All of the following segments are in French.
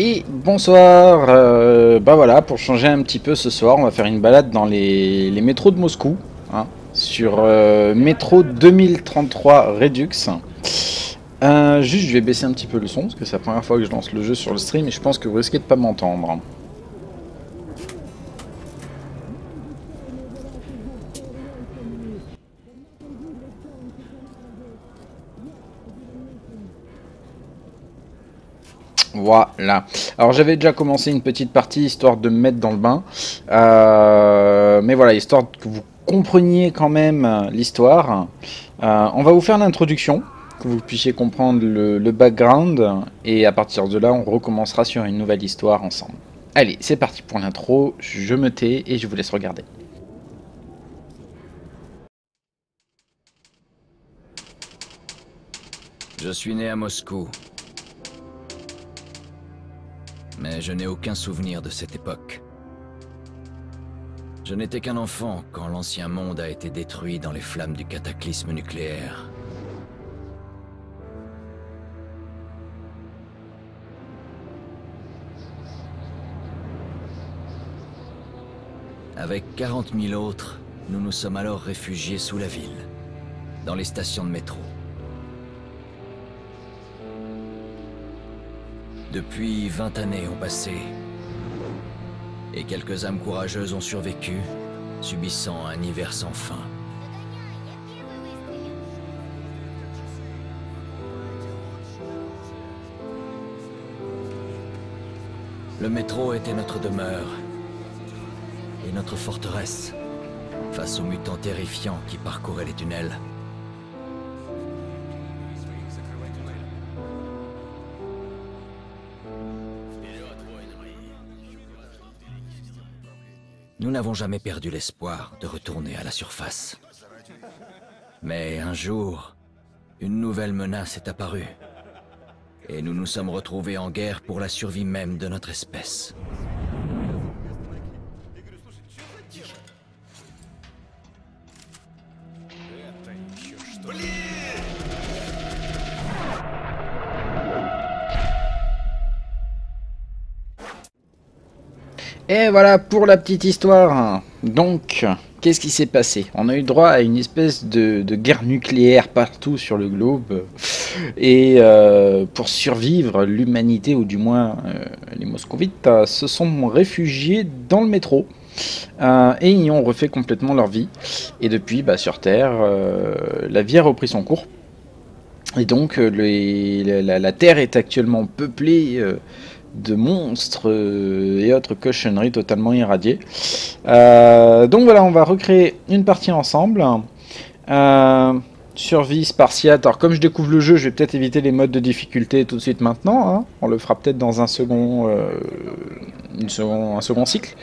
Et bonsoir, bah voilà, pour changer un petit peu ce soir, on va faire une balade dans les métros de Moscou, hein, sur métro 2033 Redux. Juste, je vais baisser un petit peu le son, parce que c'est la première fois que je lance le jeu sur le stream, et je pense que vous risquez de pas m'entendre. Voilà. Alors j'avais déjà commencé une petite partie histoire de me mettre dans le bain. Mais voilà, histoire que vous compreniez quand même l'histoire. On va vous faire l'introduction, que vous puissiez comprendre le background. Et à partir de là, on recommencera sur une nouvelle histoire ensemble. Allez, c'est parti pour l'intro. Je me tais et je vous laisse regarder. Je suis né à Moscou. Mais je n'ai aucun souvenir de cette époque. Je n'étais qu'un enfant quand l'ancien monde a été détruit dans les flammes du cataclysme nucléaire. Avec 40 000 autres, nous nous sommes alors réfugiés sous la ville, dans les stations de métro. Depuis 20 années ont passé, et quelques âmes courageuses ont survécu, subissant un hiver sans fin. Le métro était notre demeure, et notre forteresse, face aux mutants terrifiants qui parcouraient les tunnels. Nous n'avons jamais perdu l'espoir de retourner à la surface. Mais un jour, une nouvelle menace est apparue. Et nous nous sommes retrouvés en guerre pour la survie même de notre espèce. Et voilà pour la petite histoire. Donc, qu'est-ce qui s'est passé? On a eu droit à une espèce de guerre nucléaire partout sur le globe. Et pour survivre, l'humanité, ou du moins les moscovites, se sont réfugiés dans le métro. Et y ont refait complètement leur vie. Et depuis, sur Terre, la vie a repris son cours. Et donc, la Terre est actuellement peuplée de monstres et autres cochonneries totalement irradiées. Donc voilà, on va recréer une partie ensemble. Survie spartiate. Alors comme je découvre le jeu, je vais peut-être éviter les modes de difficulté tout de suite maintenant, hein. On le fera peut-être dans un second cycle.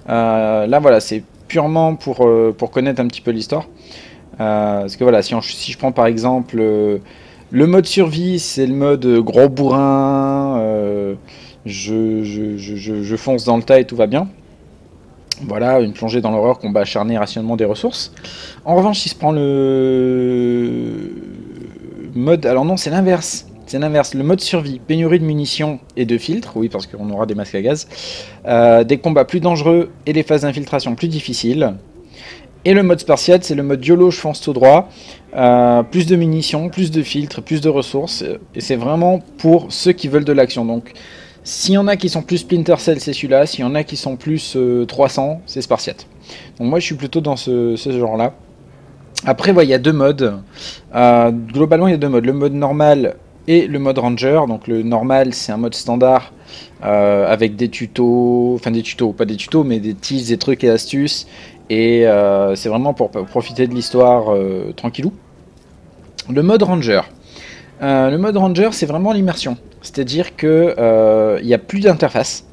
Là voilà, c'est purement pour connaître un petit peu l'histoire. Parce que voilà, si je prends par exemple le mode survie, c'est le mode gros bourrin, je fonce dans le tas et tout va bien. Voilà, une plongée dans l'horreur, combat acharné, rationnement des ressources. En revanche, si se prend le mode... Alors non, c'est l'inverse. C'est l'inverse. Le mode survie, pénurie de munitions et de filtres. Oui, parce qu'on aura des masques à gaz. Des combats plus dangereux et des phases d'infiltration plus difficiles. Et le mode spartiate, c'est le mode YOLO, je fonce tout droit. Plus de munitions, plus de filtres, plus de ressources. Et c'est vraiment pour ceux qui veulent de l'action. Donc... s'il y en a qui sont plus Splinter Cell, c'est celui-là. S'il y en a qui sont plus 300, c'est Spartiate. Donc moi, je suis plutôt dans ce genre-là. Après, il y a deux modes. Globalement, il y a deux modes. Le mode normal et le mode Ranger. Donc le normal, c'est un mode standard avec des tutos. Enfin, des tutos, pas des tutos, mais des teases, des trucs et astuces. Et c'est vraiment pour profiter de l'histoire tranquillou. Le mode Ranger. Le mode Ranger, c'est vraiment l'immersion. C'est-à-dire que il n'y a plus d'interface.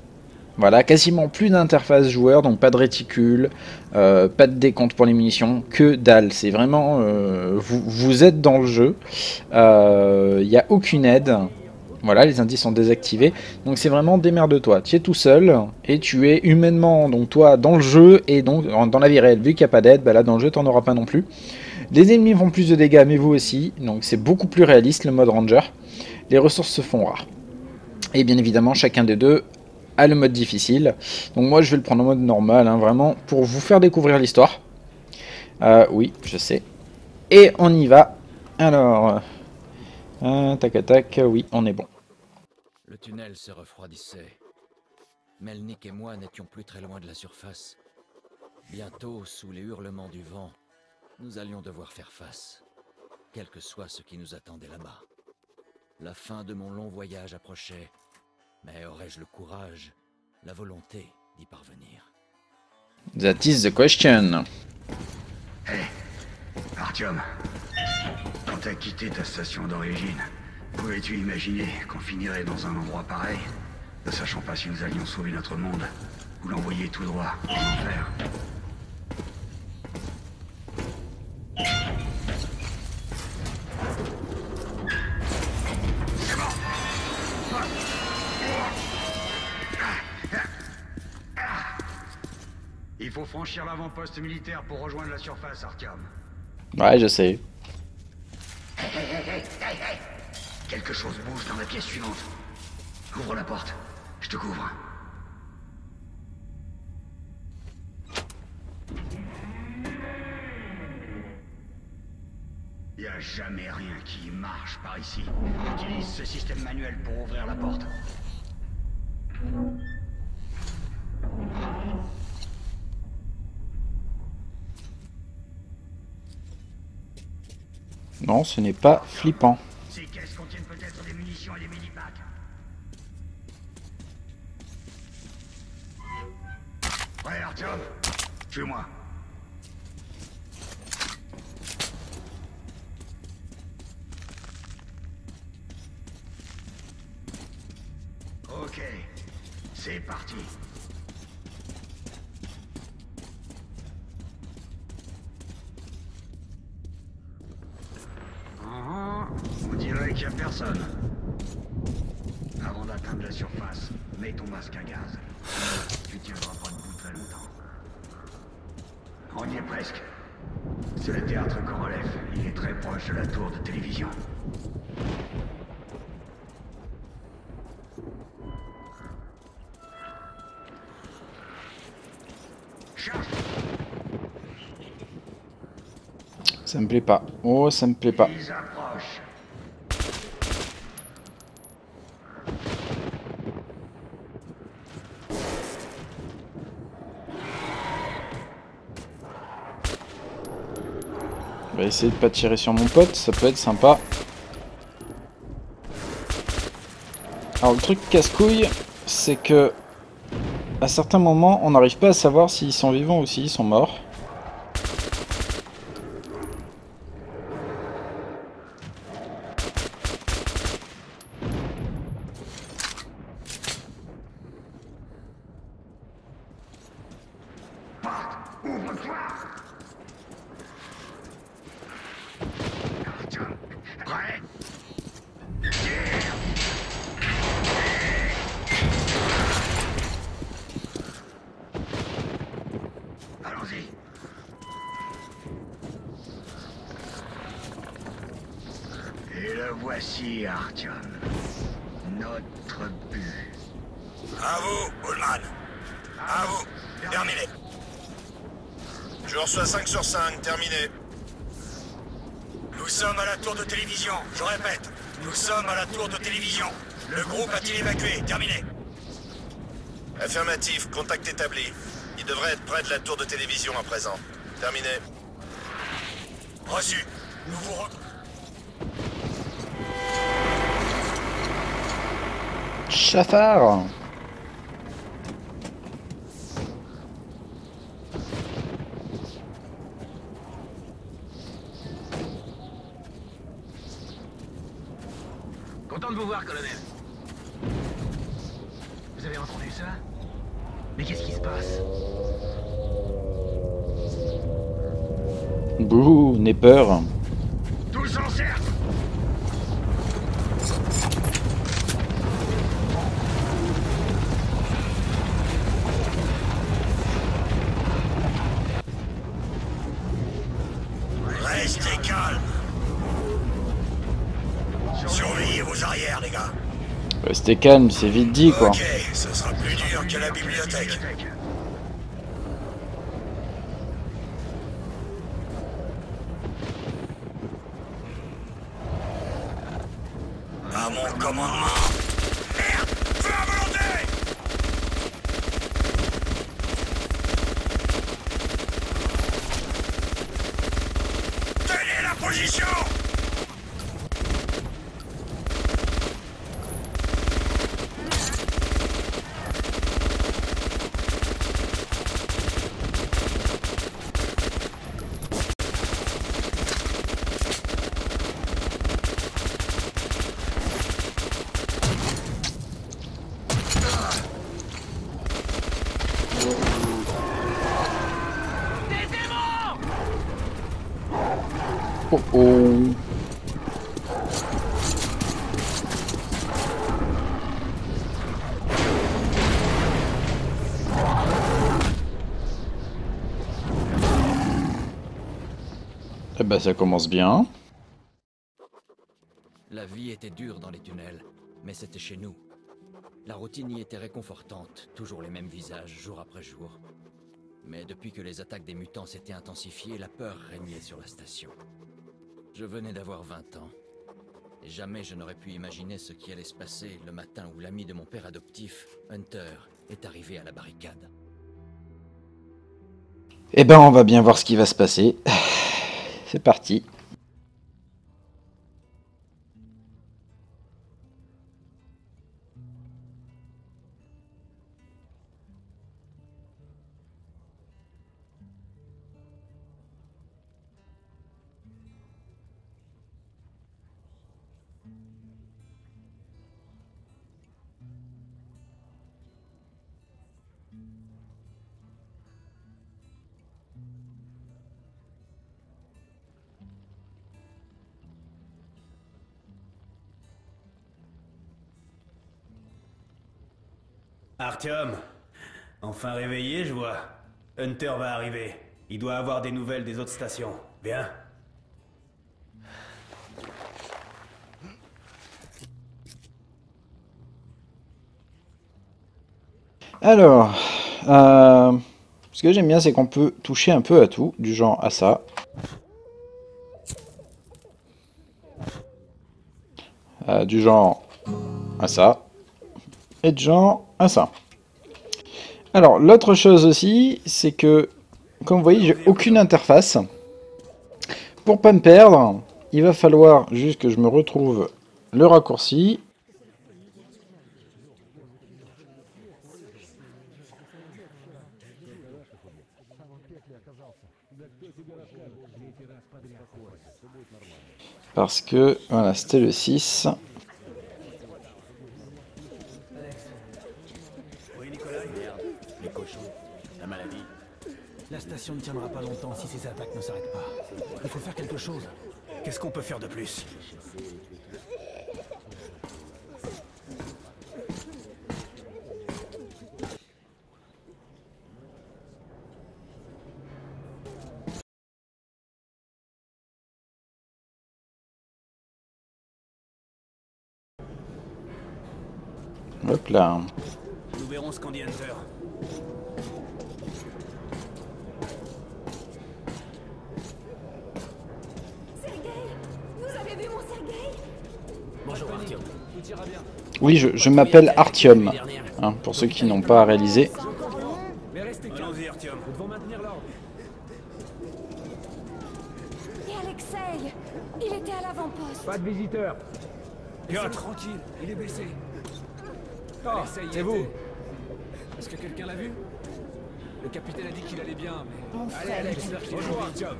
Voilà, quasiment plus d'interface joueur, donc pas de réticule, pas de décompte pour les munitions, que dalle. C'est vraiment, vous êtes dans le jeu, il n'y a aucune aide. Voilà, les indices sont désactivés, donc c'est vraiment démerde-toi. Tu es tout seul et tu es humainement, donc toi, dans le jeu et donc dans la vie réelle. Vu qu'il n'y a pas d'aide, bah là dans le jeu, tu n'en auras pas non plus. Les ennemis font plus de dégâts, mais vous aussi, donc c'est beaucoup plus réaliste le mode Ranger. Les ressources se font rares. Et bien évidemment, chacun des deux a le mode difficile. Donc moi, je vais le prendre en mode normal, hein, vraiment, pour vous faire découvrir l'histoire. Oui, je sais. Et on y va. Alors, tac, tac, oui, on est bon. Le tunnel se refroidissait. Melnik et moi n'étions plus très loin de la surface. Bientôt, sous les hurlements du vent, nous allions devoir faire face, quel que soit ce qui nous attendait là-bas. La fin de mon long voyage approchait, mais aurais-je le courage, la volonté d'y parvenir? That is the question. Hey, Artyom, quand t'as quitté ta station d'origine, pouvais-tu imaginer qu'on finirait dans un endroit pareil, ne sachant pas si nous allions sauver notre monde ou l'envoyer tout droit en enfer? Il faut franchir l'avant-poste militaire pour rejoindre la surface, Artyom. Ouais, je sais. Hey. Quelque chose bouge dans la pièce suivante. Ouvre la porte. Je te couvre. Y a jamais rien qui marche par ici. Utilise ce système manuel pour ouvrir la porte. Non, ce n'est pas flippant. Ces caisses contiennent peut-être des munitions et des mini-packs. Ouais, Artyom, suis-moi. Ok, c'est parti. On dirait qu'il n'y a personne. Avant d'atteindre la surface, mets ton masque à gaz. Tu tiendras pas debout très longtemps. On y est presque. C'est le théâtre Korolev. Il est très proche de la tour de télévision. Charge. Ça me plaît pas. Oh, ça me plaît pas. Ils approchent. On va essayer de pas tirer sur mon pote, ça peut être sympa. Alors le truc casse-couille, c'est que à certains moments, on n'arrive pas à savoir s'ils sont vivants ou s'ils sont morts. Ouvre-toi. Artyom, prêt? Allons-y. Et le voici, Artyom. Notre but. À vous, Ullman. À vous. Terminé. Je reçois 5 sur 5. Terminé. Nous sommes à la tour de télévision. Je répète, nous sommes à la tour de télévision. Le groupe a-t-il évacué? Terminé. Affirmatif. Contact établi. Il devrait être près de la tour de télévision à présent. Terminé. Reçu. Nous vous Chafard! revoir, colonel. Vous avez entendu ça? Mais qu'est-ce qui se passe? Bouh, n'aie peur. Tous en cercle! Restez calme. Surveillez vos arrières, les gars. Restez calme, c'est vite dit quoi. Ok, ce sera plus dur que la bibliothèque. À mon commandement. Merde! Feu à volonté! Tenez la position! Oh oh. Eh ben ça commence bien. La vie était dure dans les tunnels, mais c'était chez nous. La routine y était réconfortante, toujours les mêmes visages, jour après jour. Mais depuis que les attaques des mutants s'étaient intensifiées, la peur régnait sur la station. Je venais d'avoir 20 ans. Et jamais je n'aurais pu imaginer ce qui allait se passer le matin où l'ami de mon père adoptif, Hunter, est arrivé à la barricade. Eh ben on va bien voir ce qui va se passer. C'est parti. Artyom, enfin réveillé, je vois. Hunter va arriver. Il doit avoir des nouvelles des autres stations. Bien. Alors, ce que j'aime bien, c'est qu'on peut toucher un peu à tout, du genre à ça. Du genre à ça. Et du genre à ça. Alors, l'autre chose aussi, c'est que, comme vous voyez, j'ai aucune interface. Pour pas me perdre, il va falloir juste que je me retrouve le raccourci. Parce que, voilà, c'était le 6. Oui, Nicolas. Merde, les cochons, la maladie. La station ne tiendra pas longtemps si ces attaques ne s'arrêtent pas. Il faut faire quelque chose. Qu'est-ce qu'on peut faire de plus? Hop là. Nous verrons ce qu'en dit Hunter. Sergei, vous avez vu mon Sergei? Bonjour, Artyom. Oui, je m'appelle Artyom, hein, pour ceux qui n'ont pas réalisé. Allons-y, Artyom. Nous devons maintenir l'ordre. Et Alexei, il était à l'avant-poste. Pas de visiteurs. Piotr, Tranquille, il est blessé. oh, C'est vous. Est-ce que quelqu'un l'a vu? Le capitaine a dit qu'il allait bien, mais... Mon Allez, frère, Alex, bonjour, Artyom.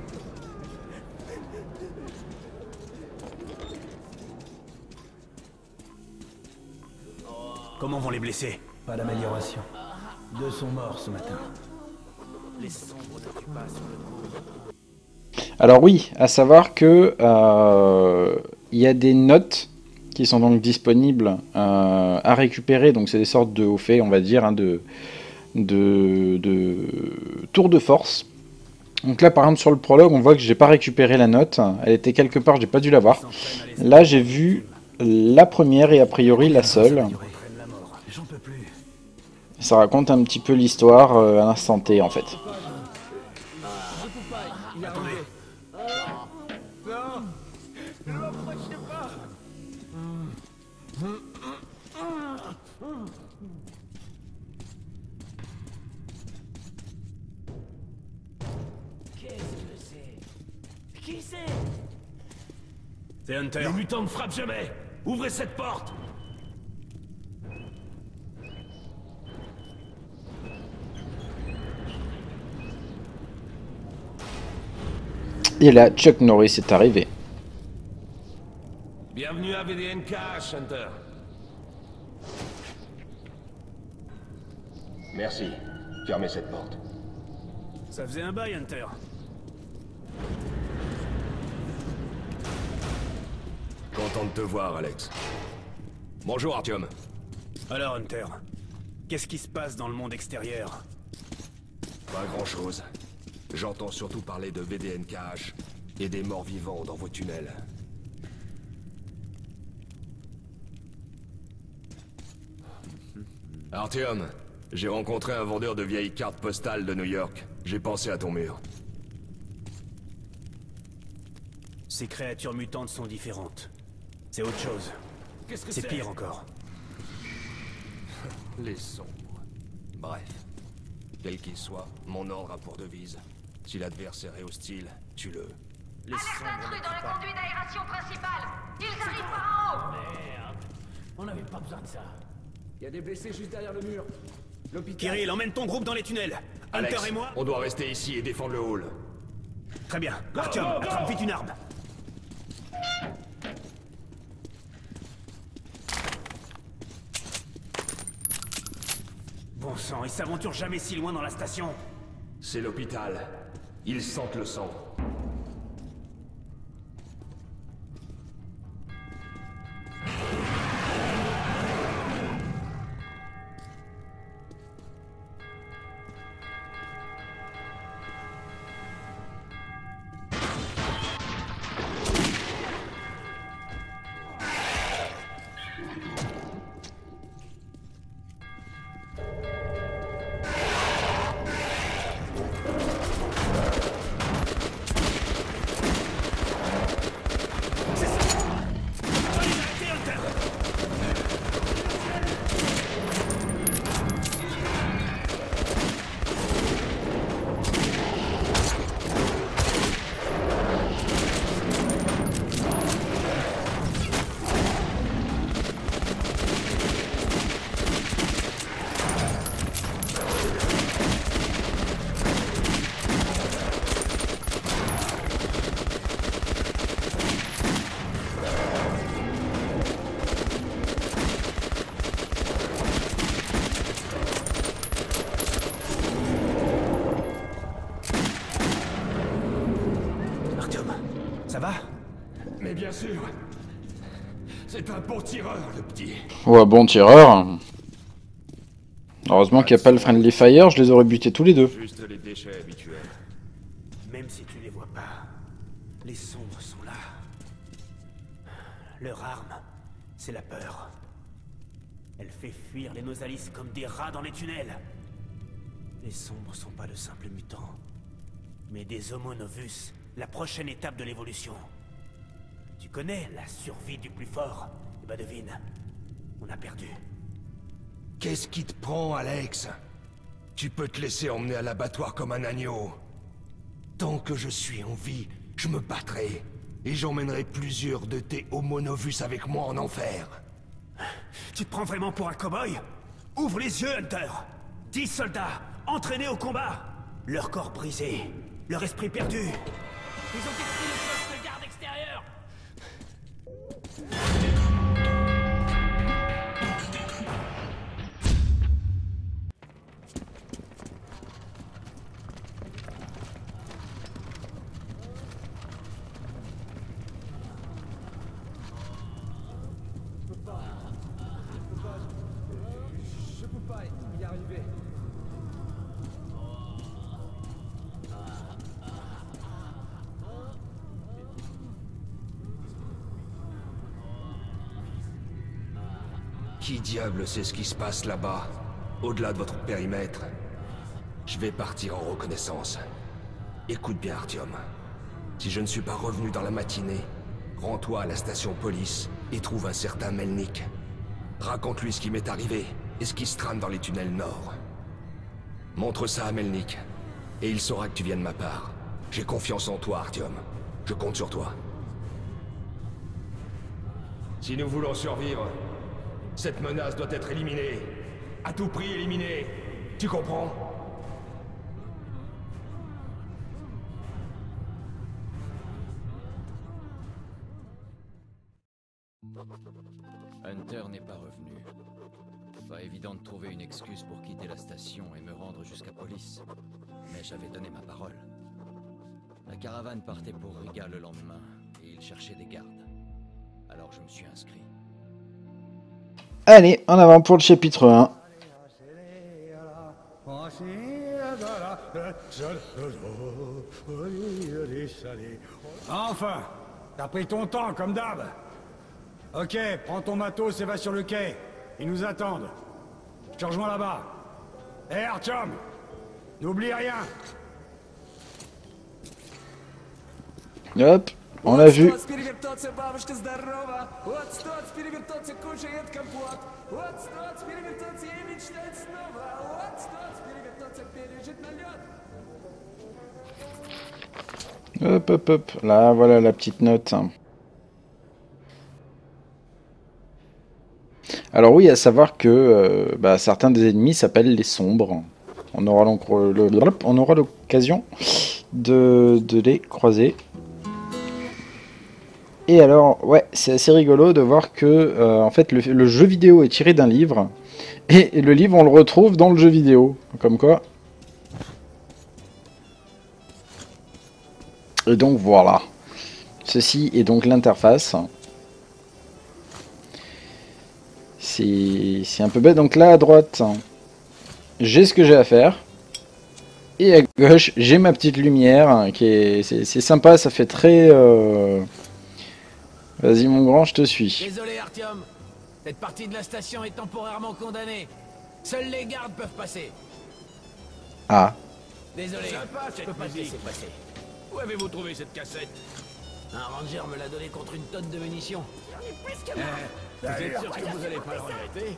Comment vont les blessés? Pas d'amélioration. 2 sont morts ce matin. Les sombres ne tuent pas sur le coup. Alors oui, à savoir que il y a des notes qui sont donc disponibles à récupérer. Donc c'est des sortes de hauts faits, on va dire, hein, de tour de force. Donc là, par exemple, sur le prologue, on voit que j'ai pas récupéré la note. Elle était quelque part, j'ai pas dû la voir. Là, j'ai vu la première et a priori la seule. J'en peux plus. Ça raconte un petit peu l'histoire à l'instant T, en fait. Attendez. Qui c'est? C'est Hunter. Les mutants ne frappent jamais. Ouvrez cette porte. Et là, Chuck Norris est arrivé. Bienvenue à VDNK, Hunter. Merci. Fermez cette porte. Ça faisait un bail, Hunter. Content de te voir, Alex. Bonjour, Artyom. Alors, Hunter, qu'est-ce qui se passe dans le monde extérieur? Pas grand-chose. J'entends surtout parler de VDNKH et des morts vivants dans vos tunnels. Artyom, j'ai rencontré un vendeur de vieilles cartes postales de New York. J'ai pensé à ton mur. Ces créatures mutantes sont différentes. C'est autre chose. Qu'est-ce que C'est pire encore. Les sombres. Bref. Quel qu'il soit, mon ordre a pour devise. Si l'adversaire est hostile, tue-le. Les Alerte sombres intrus ne dans tuent le pas. conduit d'aération principal. Ils arrivent par en haut. Merde. On n'avait pas besoin de ça. Il y a des blessés juste derrière le mur. L'hôpital. Kirill, emmène ton groupe dans les tunnels. Alex, Hunter et moi. on doit rester ici et défendre le hall. Très bien. Artyom, attrape vite une arme. Bon sang, ils s'aventurent jamais si loin dans la station. C'est l'hôpital. Ils sentent le sang. Ça va? Mais bien sûr. C'est un bon tireur, le petit. Ouais, bon tireur. Heureusement qu'il n'y a pas le friendly fire, je les aurais butés tous les deux. Juste les déchets habituels. Même si tu les vois pas, les sombres sont là. Leur arme, c'est la peur. Elle fait fuir les Nosalis comme des rats dans les tunnels. Les sombres sont pas de simples mutants, mais des Homo novus, la prochaine étape de l'évolution. Tu connais la survie du plus fort? Eh ben devine, on a perdu. Qu'est-ce qui te prend, Alex? Tu peux te laisser emmener à l'abattoir comme un agneau. Tant que je suis en vie, je me battrai. Et j'emmènerai plusieurs de tes Homo novus avec moi en enfer. Tu te prends vraiment pour un cow-boy? Ouvre les yeux, Hunter! 10 soldats, entraînés au combat! Leur corps brisé, leur esprit perdu. Ils ont détruit le poste de garde extérieur. arriver. Qui diable sait ce qui se passe là-bas, au-delà de votre périmètre? Je vais partir en reconnaissance. Écoute bien, Artyom. Si je ne suis pas revenu dans la matinée, rends-toi à la station police et trouve un certain Melnik. Raconte-lui ce qui m'est arrivé et ce qui se trame dans les tunnels nord. Montre ça à Melnik, et il saura que tu viens de ma part. J'ai confiance en toi, Artyom. Je compte sur toi. Si nous voulons survivre, cette menace doit être éliminée. À tout prix éliminée. Tu comprends? Hunter n'est pas revenu. Pas évident de trouver une excuse pour quitter la station et me rendre jusqu'à Police. Mais j'avais donné ma parole. La caravane partait pour Riga le lendemain, et il cherchait des gardes. Alors je me suis inscrit. Allez, en avant pour le chapitre 1. Enfin, t'as pris ton temps, comme d'hab. Ok, prends ton matos et va sur le quai. Ils nous attendent. Je te rejoins là-bas. Hé, Artyom, n'oublie rien. Hop, on l'a vu. Hop, hop, hop. Là, voilà la petite note. Alors oui, à savoir que certains des ennemis s'appellent les sombres. On aura l'occasion de les croiser. Et alors, ouais, c'est assez rigolo de voir que en fait le jeu vidéo est tiré d'un livre. Et le livre, on le retrouve dans le jeu vidéo. Comme quoi. Et donc voilà. Ceci est donc l'interface. C'est un peu bête. Donc là à droite, j'ai ce que j'ai à faire. Et à gauche, j'ai ma petite lumière. C'est sympa, ça fait très... Vas-y mon grand, je te suis. Désolé Artyom, cette partie de la station est temporairement condamnée. Seuls les gardes peuvent passer. Ah. Désolé, je peux pas te laisser passer. Où avez-vous trouvé cette cassette? Un ranger me l'a donné contre une tonne de munitions. Plus que moi. Vous êtes sûr que vous allez pas le regretter?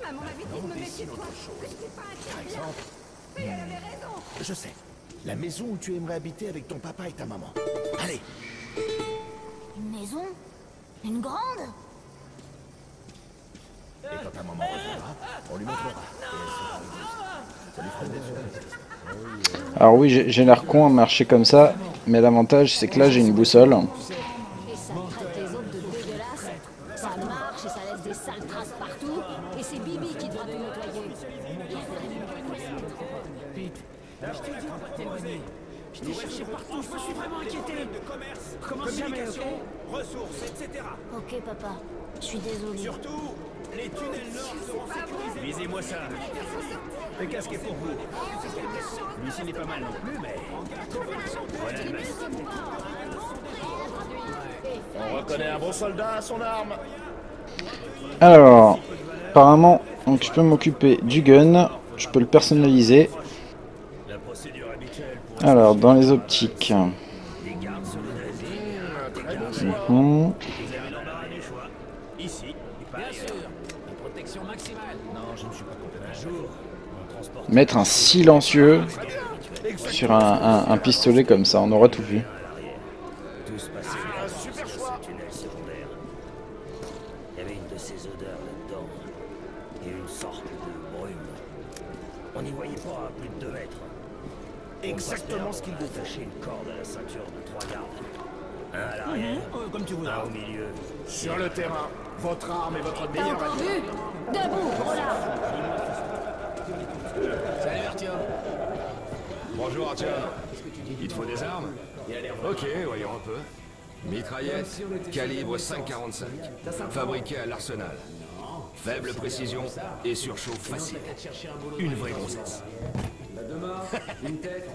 Maman m'avait dit de me méfier de toi, que j'étais pas un Par bien. exemple, Mais elle avait raison. je sais. La maison où tu aimerais habiter avec ton papa et ta maman. Allez. Une maison? Une grande? Et quand ta maman reviendra, on lui montrera. Et elle sera heureuse. Ça lui fera des choses. Alors oui, j'ai l'air con à marcher comme ça. Mais l'avantage, c'est que là, j'ai une boussole. Et ça traite les autres de dégueulasses. Ça marche et ça laisse des sales traces partout. Et c'est Bibi qui devra tout nettoyer. Pete, je t'ai dit de pas t'éloigner. Je t'ai cherché partout, je me suis vraiment inquiété. Recommence jamais, ok? Ressources, etc. Ok, papa. Je suis désolée. Surtout, les tunnels nord seront sécurisés. Lisez-moi ça. Le casque est pour vous. Lui-ci n'est pas mal non plus, mais... Voilà le mec. On reconnaît un bon soldat à son arme. Alors, apparemment, donc je peux m'occuper du gun. Je peux le personnaliser. La procédure habituelle pour... Alors, dans les optiques. Les gardes sont très bon choix. Mhm. Vous avez l'embarras du choix. Ici, et pas Bien ailleurs. sûr, une protection maximale. Non, je ne suis pas complètement Un jour, on transporte... Mettre un silencieux sur un pistolet comme ça, on aura tout vu. Tout se passait Un super choix. tunnel secondaire. Il y avait une de ces odeurs là-dedans. Et une sorte de brume. On n'y voyait pas à plus de 2 mètres. Exactement ce qu'il veut. Attacher une corde à la ceinture de 3 gardes. Un à l'arrière, Comme tu un voudras. au milieu. Sur le terrain, votre arme est votre T'as meilleur encore allié. vu? Debout, Roland. Salut Artyom. Bonjour Artyom. Il te faut des armes? Ok, voyons un peu. Mitraillette, calibre 5,45, fabriquée à l'Arsenal. Faible précision et surchauffe facile. Une vraie grossesse. La deux mains, une tête.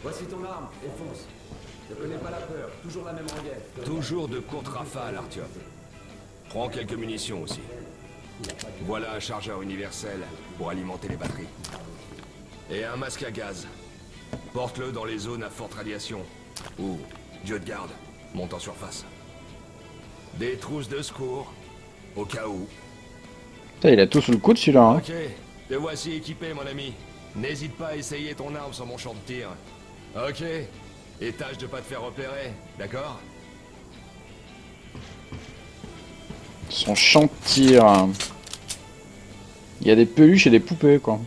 Voici ton arme, et fonce. Ne connais pas la peur, toujours la même rengaine. Toujours de courtes rafales, Artyom. Prends quelques munitions aussi. Voilà un chargeur universel pour alimenter les batteries. Et un masque à gaz. Porte-le dans les zones à forte radiation. Ou, Dieu de garde, monte en surface. Des trousses de secours, au cas où. Putain, il a tout sous le coude celui-là. Hein. Ok, te voici équipé, mon ami. N'hésite pas à essayer ton arme sur mon champ de tir. Ok, et tâche de pas te faire repérer, d'accord? Son champ de tir. Il y a des peluches et des poupées, quoi.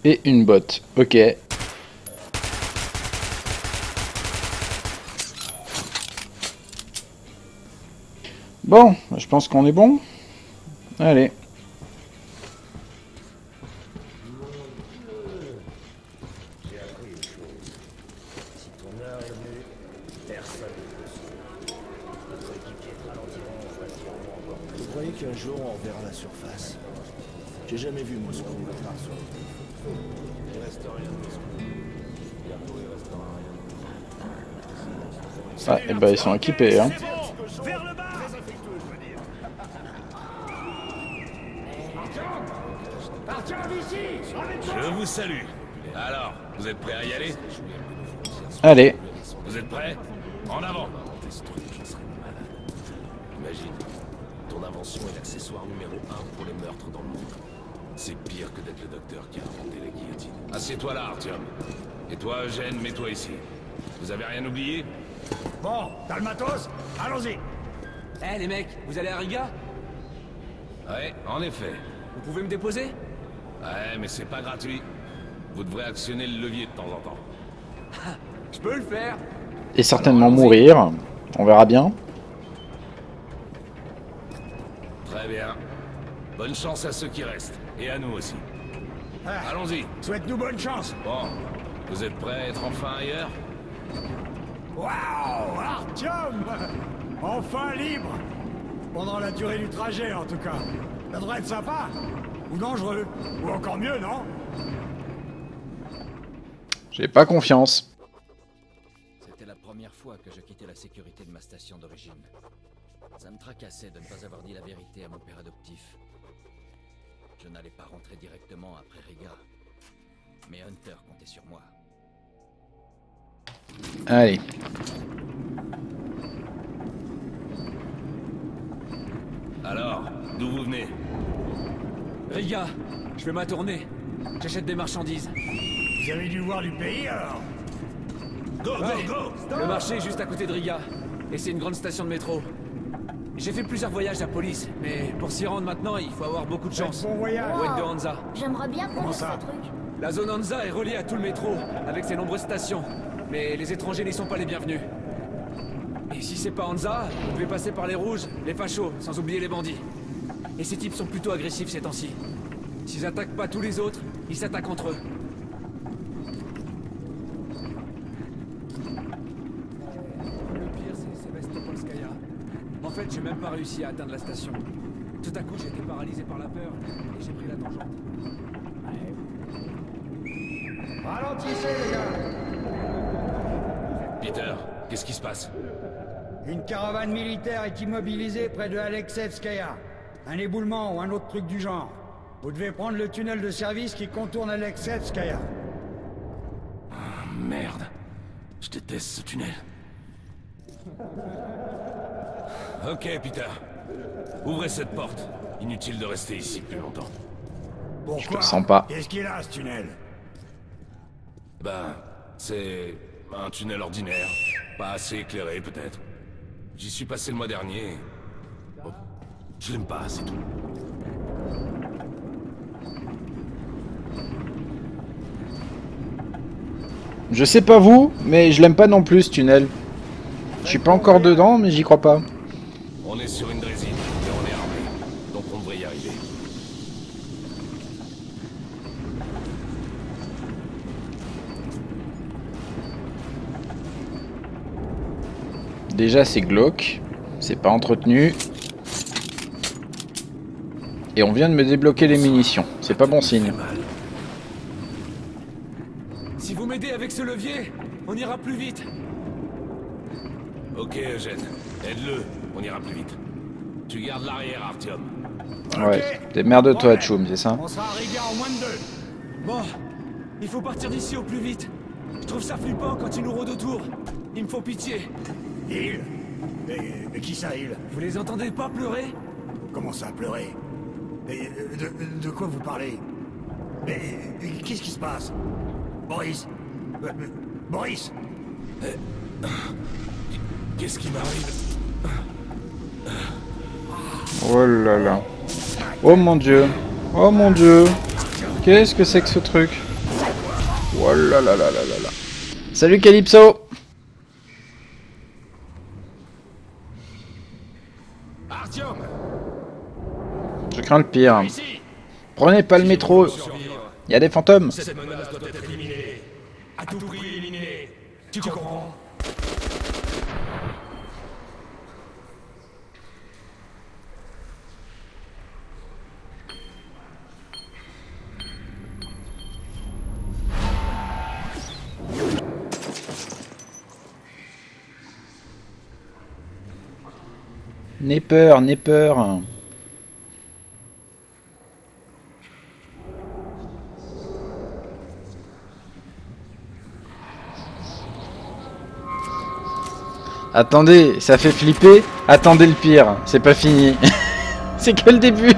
Et une botte, ok. Bon, je pense qu'on est bon. Allez. J'ai appris une chose. Si ton heure est venue, personne ne peut sauver. Notre équipiers te ralentiront en voiture encore plus. Vous croyez qu'un jour on reverra la surface? J'ai jamais vu Moscou à part sur Il reste rien de Moscou. Bientôt il restera rien. Ah, et bah ils sont équipés, hein. Vers le bas. Je vous salue. Alors, vous êtes prêts à y aller? Allez. Vous êtes prêts? En avant. Imagine, ton invention est l'accessoire numéro 1 pour les meurtres dans le monde. C'est pire que d'être le docteur qui a inventé la guillotine. Assieds-toi là, Artyom. Et toi, Eugène, mets-toi ici. Vous avez rien oublié? Bon, t'as le matos? Allons-y. Eh les mecs, vous allez à Riga? Ouais, en effet. Vous pouvez me déposer? Ouais, mais c'est pas gratuit. Vous devrez actionner le levier de temps en temps. Je peux le faire. Et certainement mourir. On verra bien. Très bien. Bonne chance à ceux qui restent. Et à nous aussi. Allons-y. Souhaite-nous bonne chance. Bon, vous êtes prêts à être enfin ailleurs? Waouh, Artyom! Enfin libre! Pendant la durée du trajet, en tout cas. Ça devrait être sympa. Ou dangereux. Ou encore mieux, non? J'ai pas confiance. C'était la première fois que je quittais la sécurité de ma station d'origine. Ça me tracassait de ne pas avoir dit la vérité à mon père adoptif. Je n'allais pas rentrer directement après Riga. Mais Hunter comptait sur moi. Allez. Alors, d'où vous venez? Riga, je fais ma tournée. J'achète des marchandises. Vous avez dû voir du pays, alors? Go, Ouais. go, go! Le marché est juste à côté de Riga. Et c'est une grande station de métro. J'ai fait plusieurs voyages à Police, mais pour s'y rendre maintenant, il faut avoir beaucoup de chance. Bon voyage. Oued de Hansa. J'aimerais bien connaître ça ce truc. La zone Hansa est reliée à tout le métro, avec ses nombreuses stations. Mais les étrangers n'y sont pas les bienvenus. Et si c'est pas Hansa, vous devez passer par les rouges, les fachos, sans oublier les bandits. Et ces types sont plutôt agressifs ces temps-ci. S'ils attaquent pas tous les autres, ils s'attaquent entre eux. Le pire, c'est Sevastopolskaya. En fait, j'ai même pas réussi à atteindre la station. Tout à coup, j'ai été paralysé par la peur, et j'ai pris la tangente. Ralentissez, les gars! Peter, qu'est-ce qui se passe? Une caravane militaire est immobilisée près de Alexevskaya. Un éboulement ou un autre truc du genre. Vous devez prendre le tunnel de service qui contourne Alexevskaya. Ah, merde. Je déteste ce tunnel. Ok, Peter. Ouvrez cette porte. Inutile de rester ici plus longtemps. Pourquoi? Je le sens pas. Qu'est-ce qu'il a, ce tunnel? Ben, c'est un tunnel ordinaire. Pas assez éclairé, peut-être. J'y suis passé le mois dernier. Bon, je l'aime pas, c'est tout. Je sais pas vous, mais je l'aime pas non plus ce tunnel. Je suis pas encore dedans, mais j'y crois pas. On est sur une drésine, mais on est armé. Donc on devrait y arriver. Déjà c'est glauque, c'est pas entretenu. Et on vient de me débloquer les munitions, c'est pas bon signe. Si vous m'aidez avec ce levier, on ira plus vite. Ok, Eugène. Aide-le, on ira plus vite. Tu gardes l'arrière, Artyom. Ouais, démerde-toi, Tchoum, c'est ça? On sera arrivé en moins de 2. Bon, il faut partir d'ici au plus vite. Je trouve ça flippant quand ils nous rôdent autour. Ils me font pitié. Il mais qui ça, il? Vous les entendez pas pleurer? Comment ça, pleurer? De quoi vous parlez? Mais qu'est-ce qui se passe? Boris? Boris? Qu'est-ce qui m'arrive? Oh là là. Oh mon dieu. Oh mon dieu. Qu'est-ce que c'est que ce truc? Oh là là là là là là. Salut Calypso. Artyom! Je crains le pire. Prenez pas le métro. Il y a des fantômes. Cette menace doit être éliminée. À tout prix éliminée. Tu comprends? N'aie peur, n'aie peur. Attendez, ça fait flipper. Attendez le pire, c'est pas fini. C'est que le début.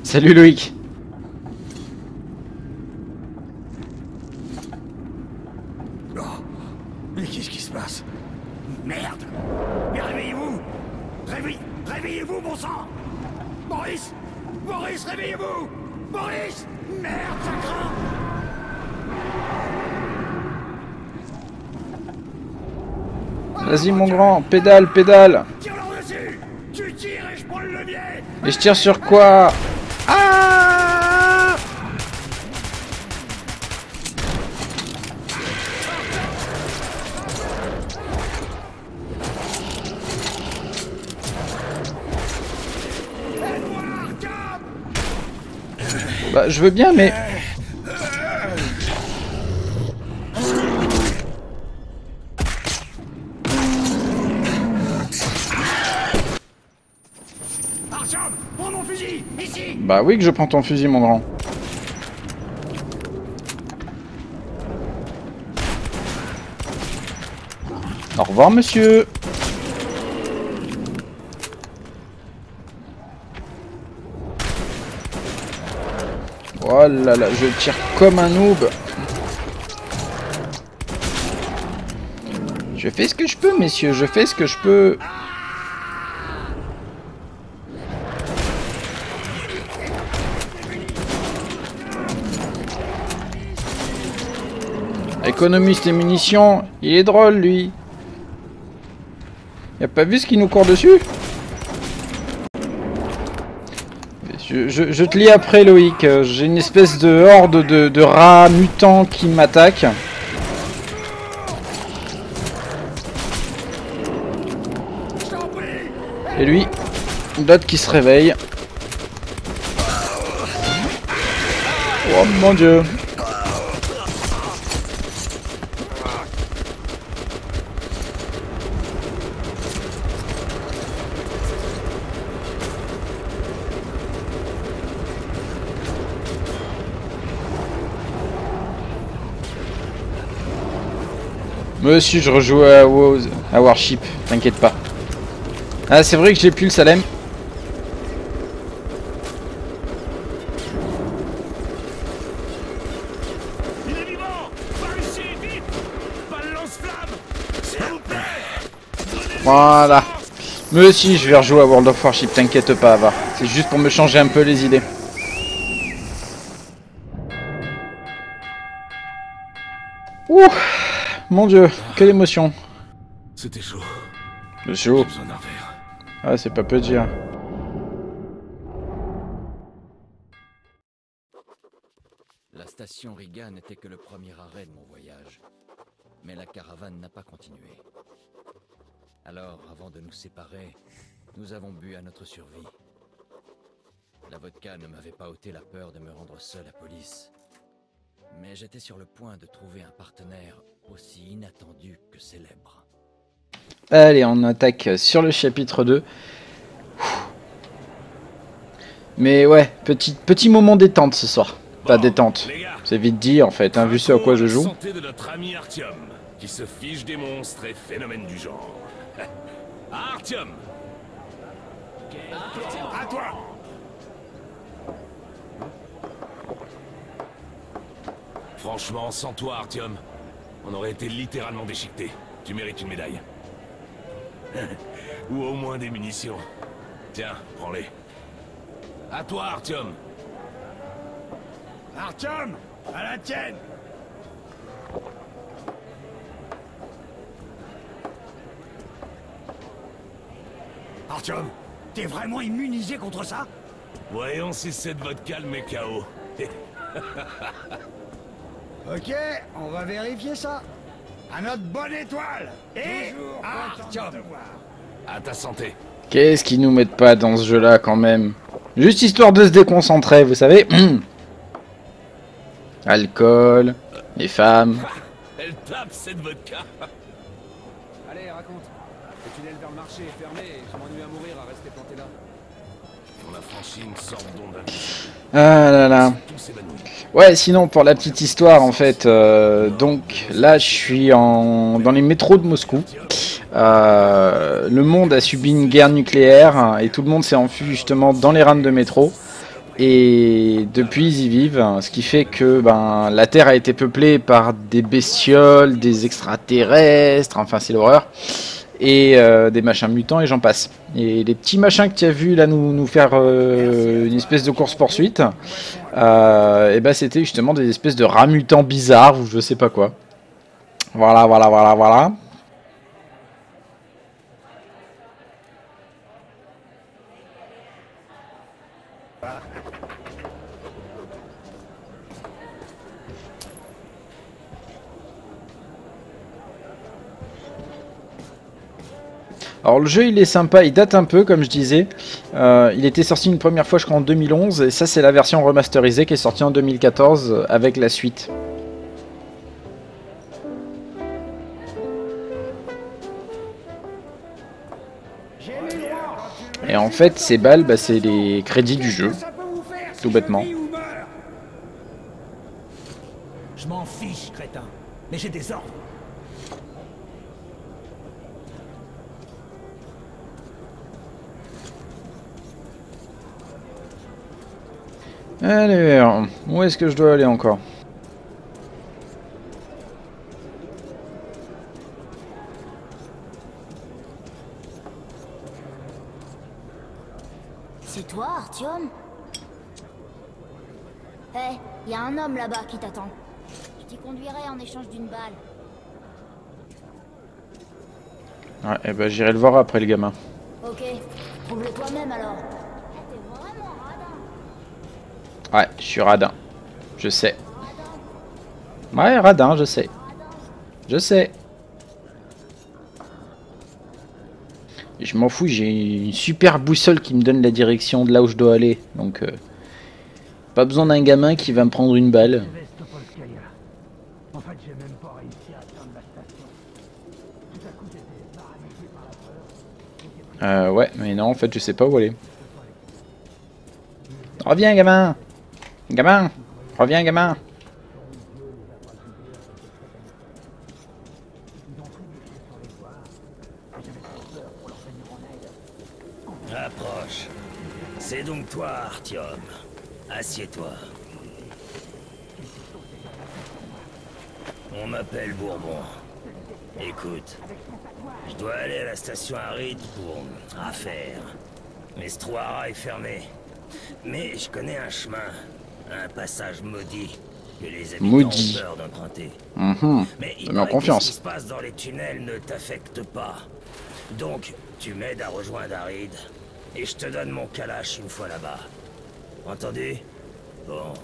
Salut Loïc. Oh, mais qu'est-ce qui se passe? Merde! Mais réveillez-vous! Réveillez-vous, bon sang! Boris! Boris, réveillez-vous! Boris! Merde, ça craint! Vas-y mon grand, pédale, pédale. Tire-leur dessus! Tu tires et je prends le levier! Et je tire sur quoi? Ah! Bah je veux bien mais... Artyom, prends mon fusil! Ici! Bah oui que je prends ton fusil mon grand. Au revoir monsieur. Oh là là, je tire comme un noob. Je fais ce que je peux messieurs, je fais ce que je peux. Économise tes munitions, il est drôle lui. Y'a pas vu ce qui nous court dessus? Je te lis après Loïc, j'ai une espèce de horde de rats mutants qui m'attaquent. Et lui, d'autres qui se réveillent. Oh mon dieu. Moi aussi je rejoue à Warship, t'inquiète pas. Ah c'est vrai que j'ai plus le Salem. Il est vivant. Par ici, vite. Pas de lance-flamme, s'il vous plaît. Voilà. Moi aussi je vais rejouer à World of Warship, t'inquiète pas Ava. C'est juste pour me changer un peu les idées. Ouh, mon dieu, quelle émotion. C'était chaud. C'est chaud. J'ai besoin d'un verre. Ah, c'est pas peu dire. La station Riga n'était que le premier arrêt de mon voyage. Mais la caravane n'a pas continué. Alors, avant de nous séparer, nous avons bu à notre survie. La vodka ne m'avait pas ôté la peur de me rendre seul à police. Mais j'étais sur le point de trouver un partenaire aussi inattendu que célèbre. Allez, on attaque sur le chapitre 2. Mais ouais, petit moment détente ce soir. Pas détente. C'est vite dit en fait, hein, vu ce à quoi je joue. Santé de notre ami Artyom, qui se fiche des monstres et phénomènes du genre. Artyom! À toi! Franchement, sans toi, Artyom, on aurait été littéralement déchiquetés. Tu mérites une médaille. Ou au moins des munitions. Tiens, prends-les. À toi, Artyom! Artyom! À la tienne! Artyom, t'es vraiment immunisé contre ça? Voyons si cette vodka le met KO. Ok, on va vérifier ça. À notre bonne étoile! Et Artyom! À ta santé. Qu'est-ce qu'ils nous mettent pas dans ce jeu-là quand même? Juste histoire de se déconcentrer, vous savez. Alcool, les femmes. Elle tape cette vodka. Allez, raconte. Le tunnel vers le marché est fermé et je m'ennuie à mourir à rester planté là. On a franchi une sorte d'onde invisible. Ah là là. Tout s'évanouit. Ouais, sinon pour la petite histoire en fait, donc là je suis dans les métros de Moscou. Le monde a subi une guerre nucléaire et tout le monde s'est enfui justement dans les rames de métro. Et depuis ils y vivent, ce qui fait que la Terre a été peuplée par des bestioles, des extraterrestres, enfin c'est l'horreur. Et des machins mutants et j'en passe. Et les petits machins que tu as vu là nous faire une espèce de course-poursuite, et c'était justement des espèces de rats mutants bizarres ou je sais pas quoi. Voilà. Alors le jeu il est sympa, il date un peu comme je disais, il était sorti une première fois je crois en 2011 et ça c'est la version remasterisée qui est sortie en 2014 avec la suite. Et en fait ces balles c'est les crédits du jeu, tout bêtement. Je m'en fiche, crétin, mais j'ai des ordres. Allez, où est-ce que je dois aller encore? C'est toi, Artyom? Hé, y a un homme là-bas qui t'attend. Je t'y conduirai en échange d'une balle. Ouais, et j'irai le voir après le gamin. Ok, trouve-le toi-même alors. Ouais, je suis radin. Je sais. Ouais, radin, je sais. Je sais. Je m'en fous, j'ai une super boussole qui me donne la direction de là où je dois aller. Donc, pas besoin d'un gamin qui va me prendre une balle. En fait, j'ai même pas réussi à atteindre la station. Tout à coup, j'étais paralysé par la peur. Ouais, mais non, en fait, je sais pas où aller. Reviens, gamin! Gamin! Reviens, gamin! Approche. C'est donc toi, Artyom. Assieds-toi. On m'appelle Bourbon. Écoute, je dois aller à la station Aride pour affaire. Mais Strohara est fermé. Mais je connais un chemin, un passage maudit que les habitants ont peur d'emprunter. Mais il paraît que ce qui se passe dans les tunnels ne t'affecte pas. Donc, tu m'aides à rejoindre Aride, et je te donne mon kalash une fois là-bas. Entendu? Bon,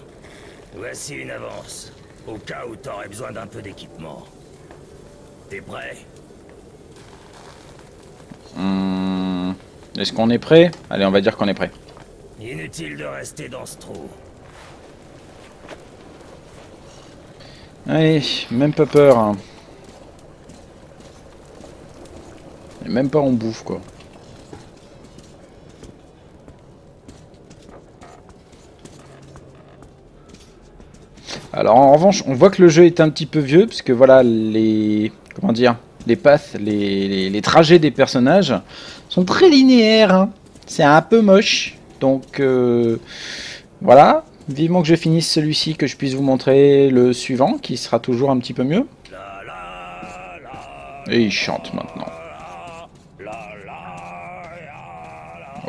voici une avance, au cas où t'aurais besoin d'un peu d'équipement. T'es prêt? Est-ce qu'on est prêt? Allez, on va dire qu'on est prêt. Inutile de rester dans ce trou. Allez, même pas peur. Hein. Et même pas on bouffe quoi. Alors en revanche, on voit que le jeu est un petit peu vieux, parce que voilà, les... comment dire, les paths, les trajets des personnages sont très linéaires. Hein. C'est un peu moche. Donc voilà, vivement que je finisse celui-ci, que je puisse vous montrer le suivant, qui sera toujours un petit peu mieux. Et il chante maintenant.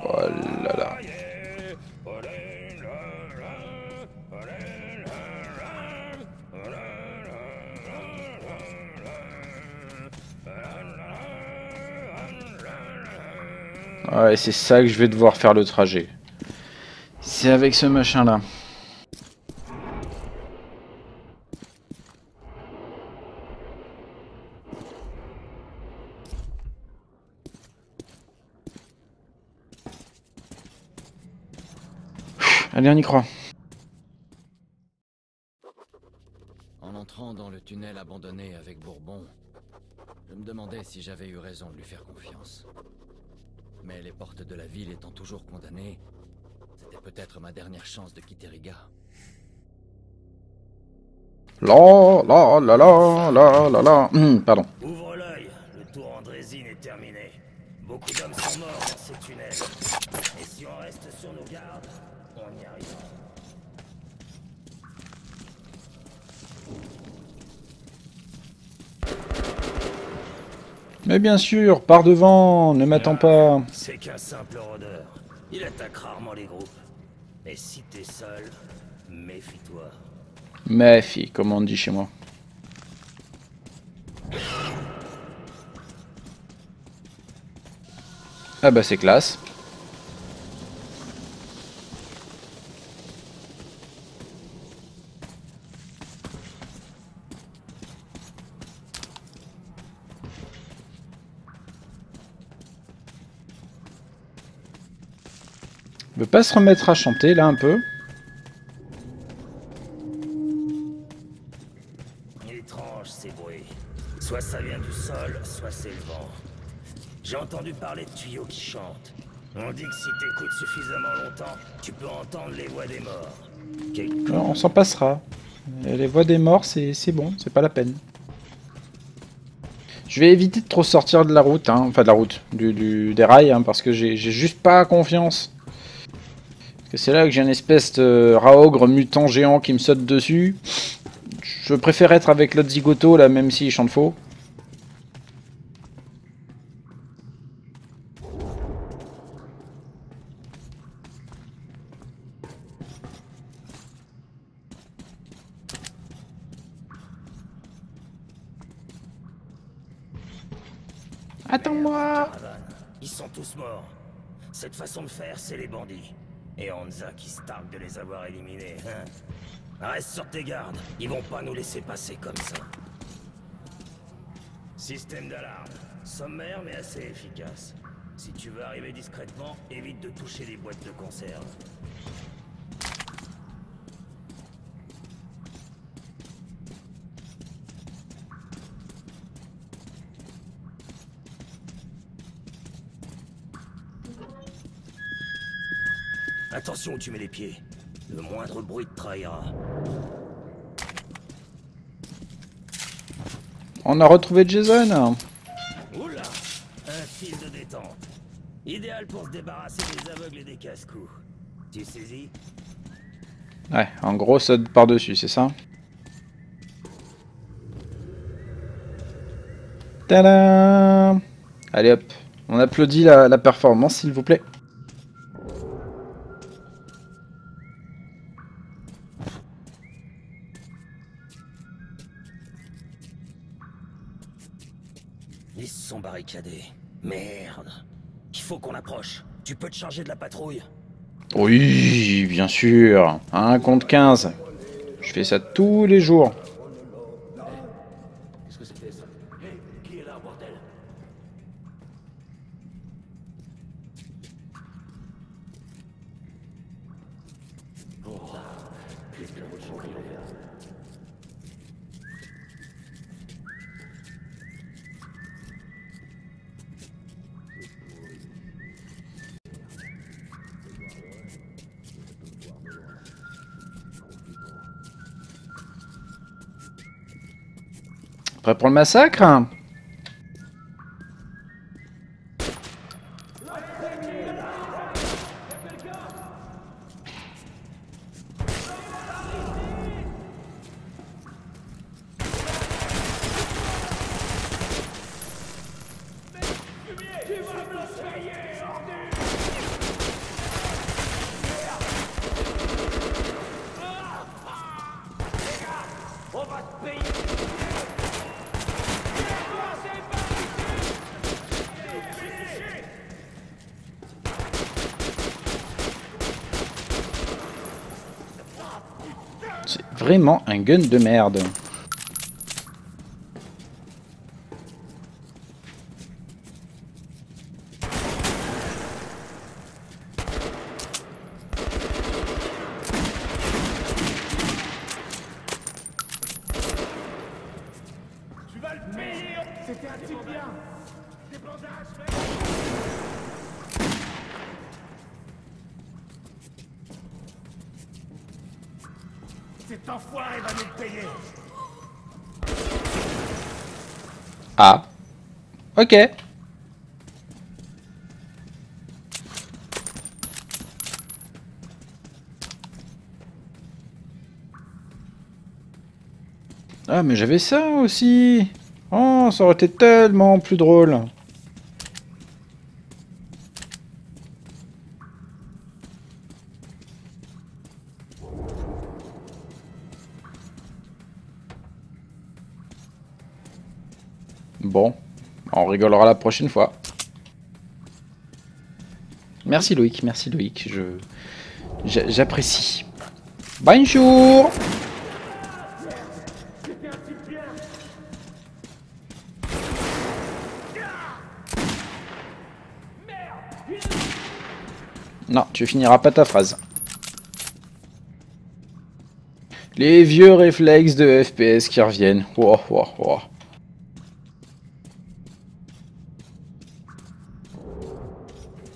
Oh là là. Ouais, c'est ça que je vais devoir faire le trajet. C'est avec ce machin là. Allez, on y croit. En entrant dans le tunnel abandonné avec Bourbon, je me demandais si j'avais eu raison de lui faire confiance. Mais les portes de la ville étant toujours condamnées, c'était peut-être ma dernière chance de quitter Riga. La la la la la la la. Pardon. Ouvre l'œil, le tour en drésine est terminé. Beaucoup d'hommes sont morts dans ces tunnels. Et si on reste sur nos gardes, on y arrivera. Mais bien sûr, par devant, ne m'attends pas. C'est qu'un simple rôdeur. Il attaque rarement les groupes. Mais si t'es seul, méfie-toi. Méfie, comme on dit chez moi. Ah bah c'est classe. On peut pas se remettre à chanter là un peu? Étrange ces bruits. Soit ça vient du sol, soit c'est le vent. J'ai entendu parler de tuyaux qui chantent. On dit que si t'écoutes suffisamment longtemps, tu peux entendre les voix des morts. Non, on s'en passera. Les voix des morts, c'est bon, c'est pas la peine. Je vais éviter de trop sortir de la route, hein, enfin de la route, des rails, hein, parce que j'ai juste pas confiance. Parce que c'est là que j'ai une espèce de raogre mutant géant qui me saute dessus. Je préfère être avec l'autre zigoto là, même s'il chante faux. Attends-moi! Ils sont tous morts. Cette façon de faire, c'est les bandits. Et Hansa qui se targue de les avoir éliminés, hein? Reste sur tes gardes, ils vont pas nous laisser passer comme ça. Système d'alarme. Sommaire mais assez efficace. Si tu veux arriver discrètement, évite de toucher les boîtes de conserve. Attention où tu mets les pieds. Le moindre bruit te trahira. On a retrouvé Jason. Oula, un fil de détente. Idéal idéal pour se débarrasser des aveugles et des casse-cou. Tu saisis? Ouais, en gros, saute par-dessus, c'est ça? Tadam! Allez hop, on applaudit la performance, s'il vous plaît. Ils se sont barricadés. Merde. Il faut qu'on approche. Tu peux te charger de la patrouille? Oui, bien sûr. 1 contre 15. Je fais ça tous les jours. Qu'est-ce que c'était ça? Hé, qui est là, bordel? Oh, putain de champion. Prêt pour le massacre? On va te payer. C'est vraiment un gun de merde. Tu vas le payer. C'était un type bien. Des bandages, mec. Cet enfoiré va nous le payer. Ah. Ok. Ah, mais j'avais ça aussi. Oh, ça aurait été tellement plus drôle. Bon, on rigolera la prochaine fois. Merci Loïc, j'apprécie. Bonjour. Non, tu finiras pas ta phrase. Les vieux réflexes de FPS qui reviennent. Wow, wow, wow.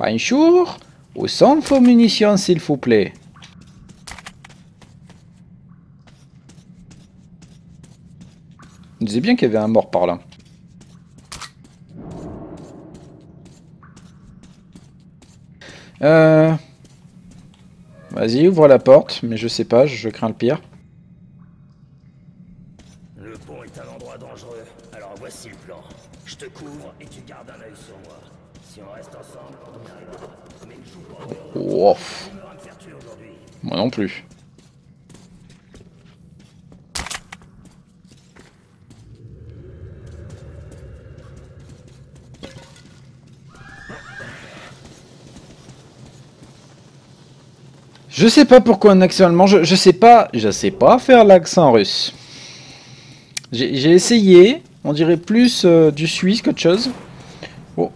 Bonjour, où sont vos munitions s'il vous plaît? On disait bien qu'il y avait un mort par là. Vas-y, ouvre la porte, mais je sais pas, je crains le pire. Le pont est un endroit dangereux, alors voici le plan. Je te couvre et tu gardes un œil sur moi. Si on reste ensemble, on y arrivera. Mais ne joue pas au héros. Wow. Tu me me faire tuer aujourd'hui. Moi non plus. Je sais pas pourquoi un accent allemand, je sais pas faire l'accent russe. J'ai essayé, on dirait plus du suisse qu'autre chose. Oh.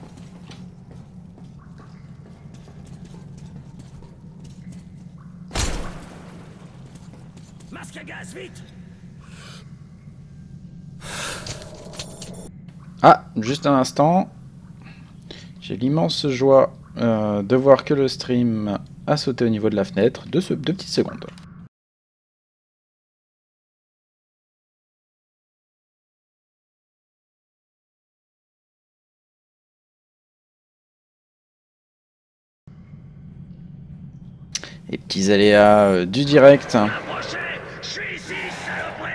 Masque à gaz, vite! Ah, juste un instant. J'ai l'immense joie de voir que le stream a sauté au niveau de la fenêtre. Deux petites secondes. Les petits aléas du direct. Je suis ici, saloperie!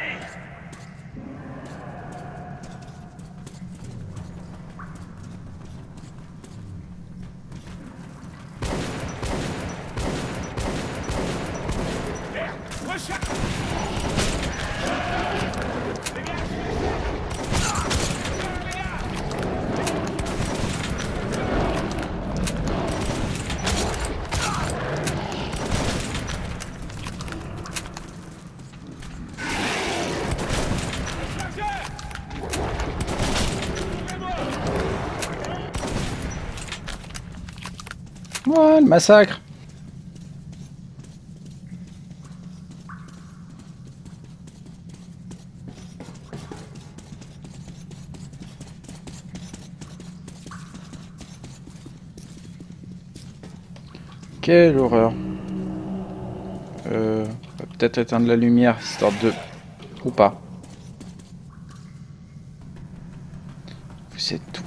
Ouais, le massacre. Quelle horreur. On va peut-être éteindre la lumière, histoire de... Ou pas. Vous êtes tout.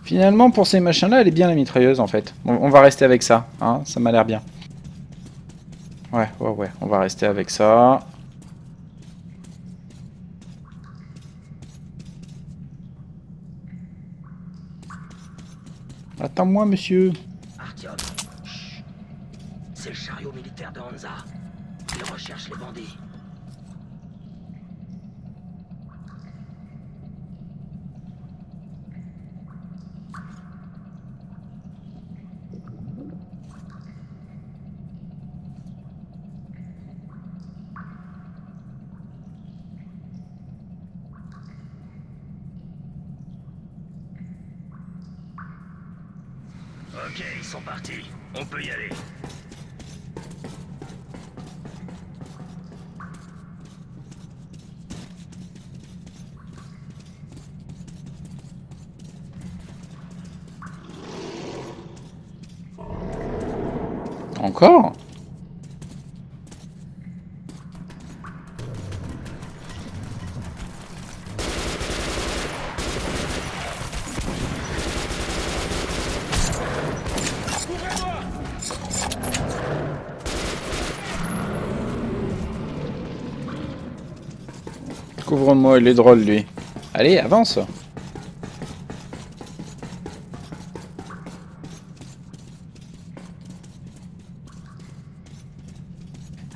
Finalement, pour ces machins-là, elle est bien la mitrailleuse, en fait. On va rester avec ça, hein, ça m'a l'air bien. Ouais, on va rester avec ça. Attends-moi, monsieur. Artyom, c'est le chariot militaire de Hansa. Il recherche les bandits. Ok, ils sont partis. On peut y aller. Encore ? Couvre-moi, il est drôle lui. Allez, avance.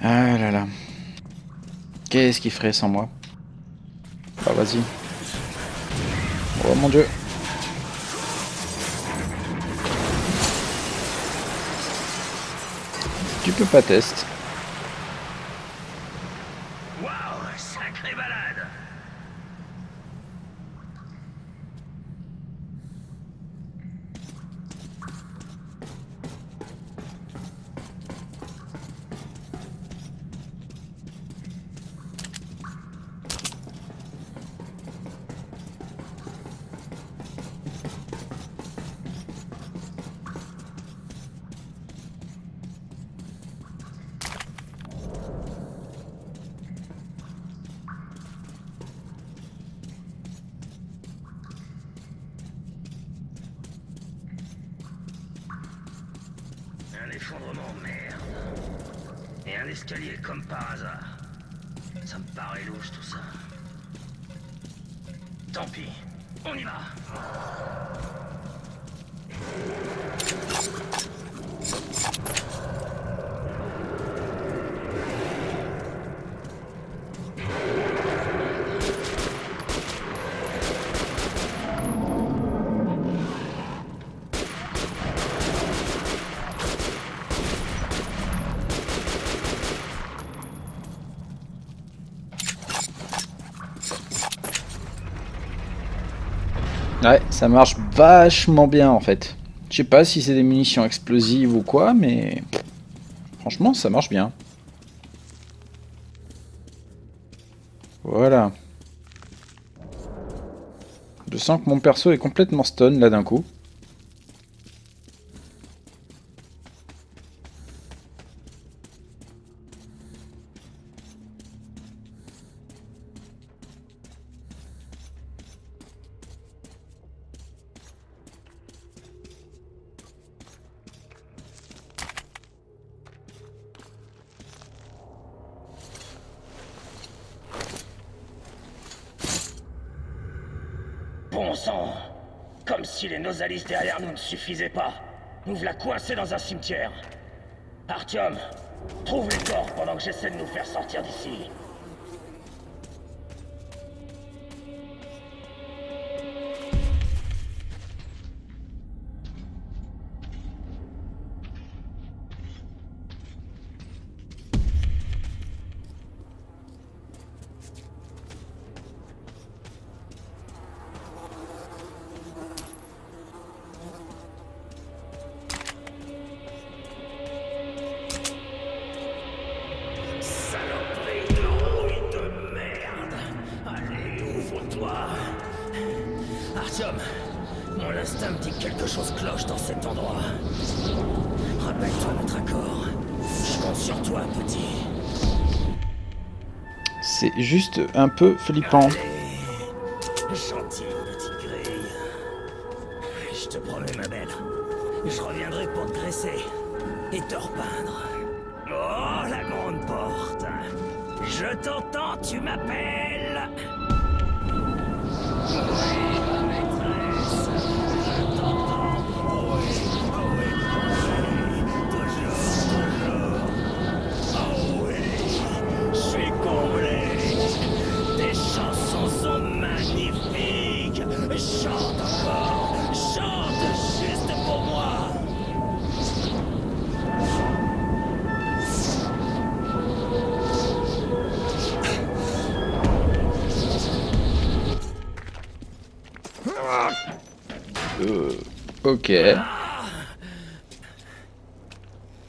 Ah là là. Qu'est-ce qu'il ferait sans moi? Ah vas-y. Oh mon dieu. Tu peux pas tester. Waouh, sacrée balade. Un effondrement, merde. Et un escalier comme par hasard. Ça me paraît louche tout ça. Tant pis, on y va. Ouais, ça marche vachement bien en fait. Je sais pas si c'est des munitions explosives ou quoi, mais franchement ça marche bien. Je sens que mon perso est complètement stun là d'un coup. Bon sang! Comme si les Nosalis derrière nous ne suffisaient pas. Nous voilà coincés dans un cimetière. Artyom, trouve les corps pendant que j'essaie de nous faire sortir d'ici. Artyom, mon instinct me dit que quelque chose cloche dans cet endroit. Rappelle-toi notre accord. Je compte sur toi, petit. C'est juste un peu flippant. Gentil petite grille. Je te promets, ma belle. Je reviendrai pour te graisser et te repeindre. Oh, la grande porte. Je t'entends, tu m'appelles. Oui, ma maîtresse. Je t'entends. Oui, toujours. Oh oui, je suis comblé. Tes chansons sont magnifiques. Chante encore. Chante juste pour moi. Ok.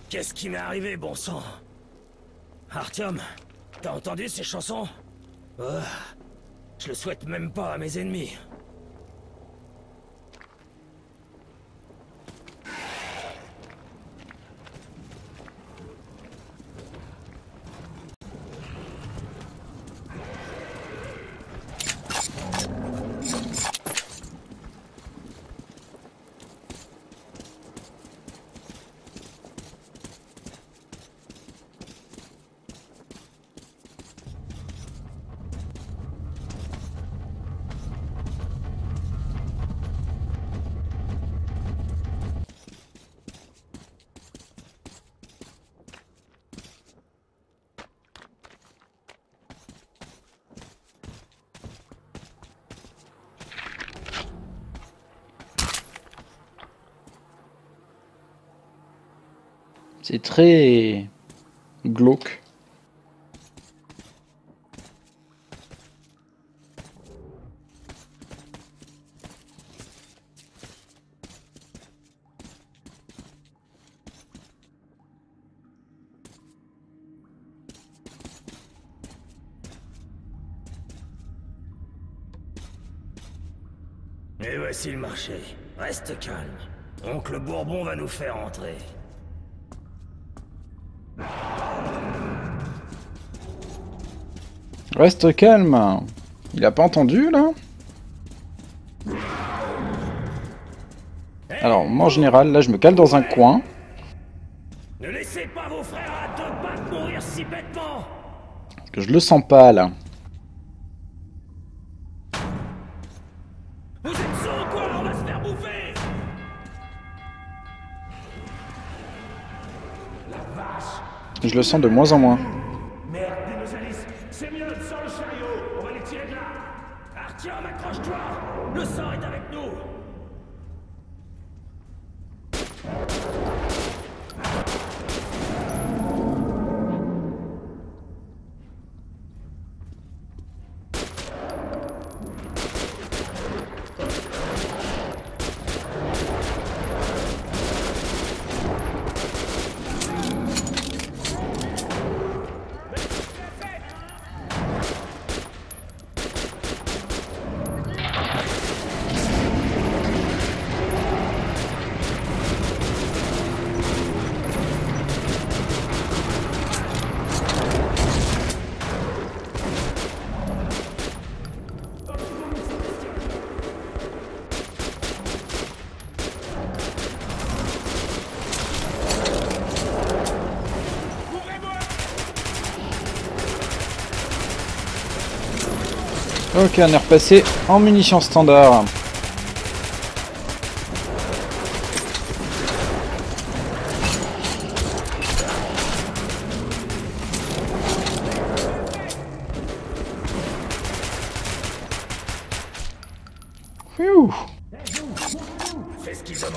Qu'est-ce qui m'est arrivé, bon sang? Artyom, t'as entendu ces chansons? Je le souhaite même pas à mes ennemis. C'est très glauque. Et voici le marché. Reste calme. Oncle Bourbon va nous faire entrer. Reste calme. Il a pas entendu là? Alors moi en général là je me cale dans un coin. Ne laissez pas vos frères à deux pattes mourir si bêtement. Parce que je le sens pas là. Vous êtes sourds ou quoi? On va se faire bouffer. La vache. Je le sens de moins en moins. Merde, des Nosalis. C'est mieux, sors le chariot. On va les tirer de là. Artyom, accroche-toi. Le sang est avec nous. Ok, on est repassé en munitions standard. Ouh. Fais ce qu'ils demandent.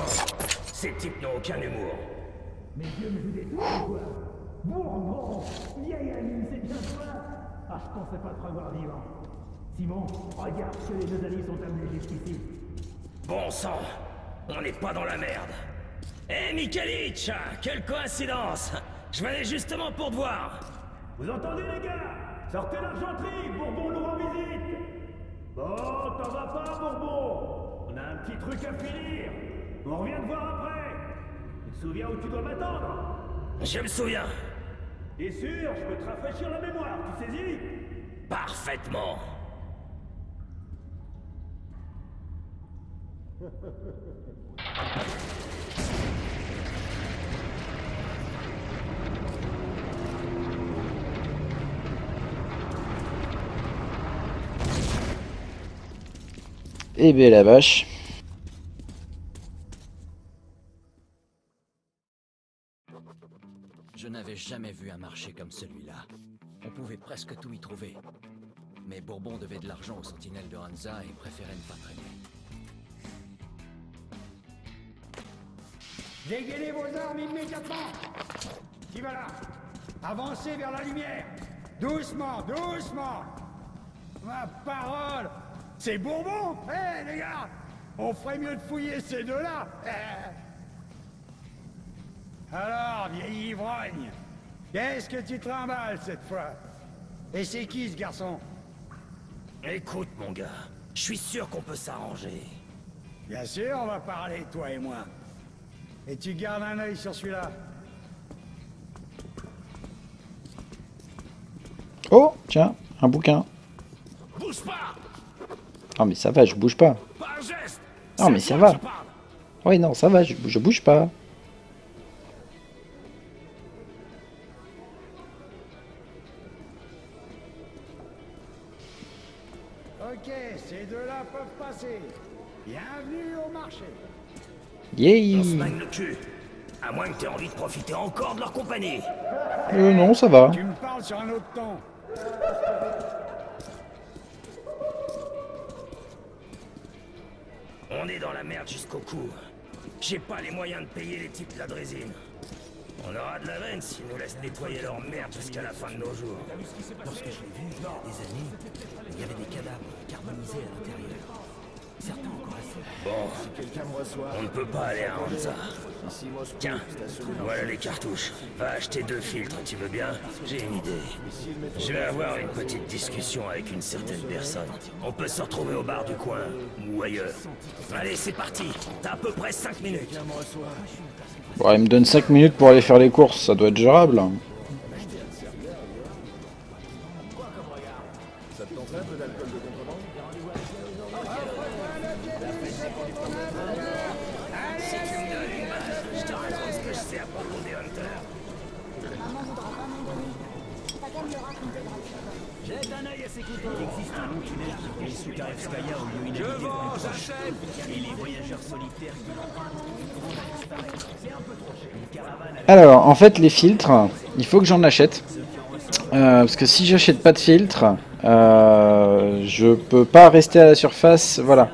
Ces types n'ont aucun humour. Mes dieux, mais vous êtes fous, quoi. Bon, vieille amie, c'est bien toi. Ah, je pensais pas te revoir vivant. Simon, regarde ce que les deux alliés sont amenés jusqu'ici. Bon sang, on n'est pas dans la merde. Hé, Mikhaïlich, quelle coïncidence. Je venais justement pour te voir. Vous entendez, les gars? Sortez l'argenterie, Bourbon nous rend visite. Bon, t'en vas pas, Bourbon. On a un petit truc à finir. On revient te voir après. Tu te souviens où tu dois m'attendre? Je me souviens. T'es sûr? Je peux te rafraîchir la mémoire, tu saisis? Parfaitement. Eh ben la vache. Je n'avais jamais vu un marché comme celui-là. On pouvait presque tout y trouver. Mais Bourbon devait de l'argent aux sentinelles de Hansa et préférait ne pas traîner. Dégainez vos armes immédiatement! Qui va là? Avancez vers la lumière! Doucement, doucement! Ma parole! C'est Bourbon? Eh, les gars! On ferait mieux de fouiller ces deux-là! Alors, vieil ivrogne, qu'est-ce que tu trimbales cette fois? Et c'est qui ce garçon? Écoute, mon gars, je suis sûr qu'on peut s'arranger. Bien sûr, on va parler, toi et moi. Et tu gardes un œil sur celui-là. Oh, tiens, un bouquin. Bouge pas! Non mais ça va, je bouge pas. Pas un geste! Non mais ça va. Oui, non, ça va, je bouge pas. Ok, ces deux-là peuvent passer. Bienvenue au marché. Yay! On se magne le cul. À moins que t'aies envie de profiter encore de leur compagnie. Non, ça va. Tu me parles sur un autre ton. On est dans la merde jusqu'au cou. J'ai pas les moyens de payer les types de la drésine. On aura de la veine s'ils nous laissent nettoyer leur merde jusqu'à la fin de nos jours. Lorsque je l'ai vu, il y a des années, il y avait des cadavres carbonisés à l'intérieur. Certains encore assez. Bon, on ne peut pas aller à Hansa. Tiens, voilà les cartouches. Va acheter 2 filtres, tu veux bien? J'ai une idée. Je vais avoir une petite discussion avec une certaine personne. On peut se retrouver au bar du coin, ou ailleurs. Allez, c'est parti. T'as à peu près 5 minutes. Bon, il me donne 5 minutes pour aller faire les courses, ça doit être gérable. Ça te tenterait un peu d'alcool de contrebande? Si tu me donnes une balle, je te raconte ce que je sais à propos des Hunters. Maman voudra pas m'en donner. T'as qu'à me le raconter dans le salon. Jette un œil à ces couteaux. Il existe un long tunnel qui conduit sous Karekskaya au lieu inhabité. Je vends, j'achète. Et les voyageurs solitaires qui l'empruntent vont disparaître. C'est un peu trop cher. Une caravane avec... Alors, en fait, les filtres, il faut que j'en achète. Parce que si j'achète pas de filtre, je peux pas rester à la surface. Voilà.